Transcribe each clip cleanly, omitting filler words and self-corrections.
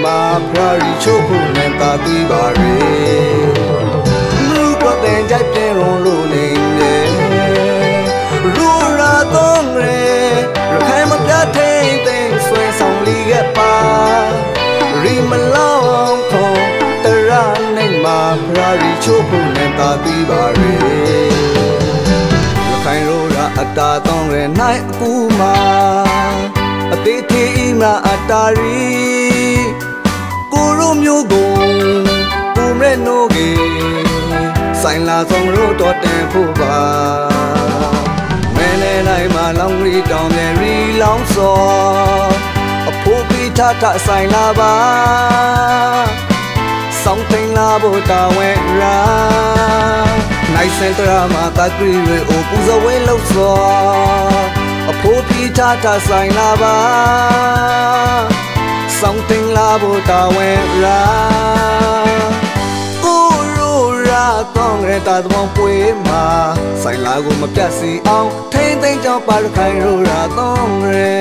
မှာဖရာရီချိုးဖို့နဲ့တာတီးပါရေလူကတဲ့ကြိုက်ပြင်းရုံလို့နေတယ်ရူရာတော့ရဲရခိုင်မပြတ်ထိန်သိမ်းဆွဲဆောင်လီခဲ့ပါရီမလောင်းခေါ်တရနိုင်မှာဖရာရီချိုးဖို့နဲ့တာတီးပါရေခိုင်ရိုးရာအတာတော့ရဲနိုင်အကူမှာအသေးသေးမအတာရီကိုရိုမျိုးကိုပုံရဲနိုးကြီးဆိုင်လာဆောင်ရိုးတော်တင်ဖို့ပါမဲနေနိုင်မှာလောင်းရီတောင်းတယ်ရီလောင်းစောအဖိုးပြီးထထဆိုင်လာပါဆောင်တင်လာဖို့တာဝဲရာနိုင်စင်တရာမှာတကရီရေအိုပူဇဝဲလောက်စောအဖိုးပြီးထထဆိုင်လာပါဆောင်တင်လာဖို့တာဝဲရာကိုရိုရာတော့ရဲတာတော့ပွေးမှာဆိုင်လာကိုမပြတ်စီအောင်ထိမ့်သိမ့်ကြောင်းပါရခိုင်ရိုရာတော့ရဲ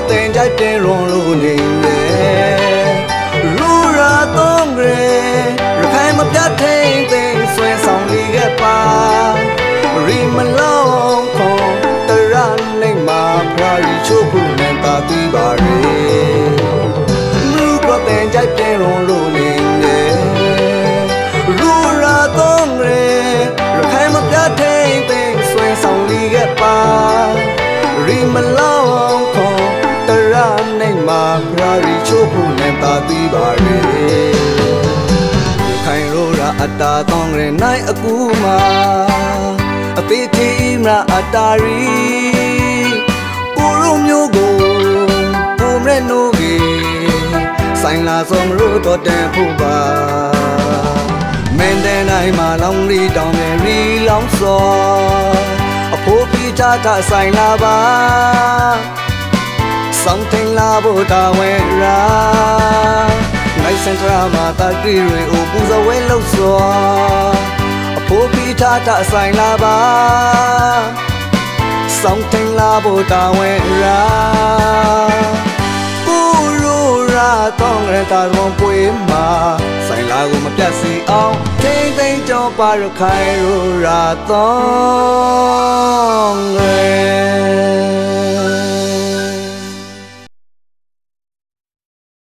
တင်ကြိုက်တင်ရုံလို့နေတယ်ရူရာတော့ရဲရခိုင်မပြတ်ထိန်သိမ်းဆွဲဆောင်လီခဲ့ပါရီမလောင်းခေါ်တရနိုင်မှာဖရာရီချိုးဖို့နဲ့တာတီးပါရေလူကတင်ကြိုက်တင်ရုံလို့နေတယ်ရူရာတော့ရဲရခိုင်မပြတ်ထိန်သိမ်းဆွဲဆောင်လီခဲ့ပါရီမလောင်းခေါ်တရနိုင်မှာဖရာရီချိုးဖို့နဲ့တာတီးပါရေခိုင်ရိုးရာအတာတော့ရဲနိုင်အကူမှာအသေးသေးမအတာရီကိုရိုမျိုးကိုပုံရဲနိုးကြီးဆိုင်လာဆောင်ရိုးတော့တန်ဖို့ပါမင်းတဲ့နိုင်မှာလောင်းရီတောင်းတယ်ရီလောင်းစောအဖိုးပြီးချတာဆိုင်လာပါဆောင်တင်လာဖို့တာဝဲရာနိုင်စင်တရာမှာတကရီရေအိုပူဇဝဲလောက်စောအဖိုးပြီးထထဆိုင်လာပါဆောင်တင်လာဖို့တာဝဲရာကိုရိုရာတော့ရဲတာတော့ပွေးမှာဆိုင်လာကိုမပြတ်စီအောင်ထိမ့်သိမ့်ကြောပါရခိုင်ရိုရာတော့ရဲ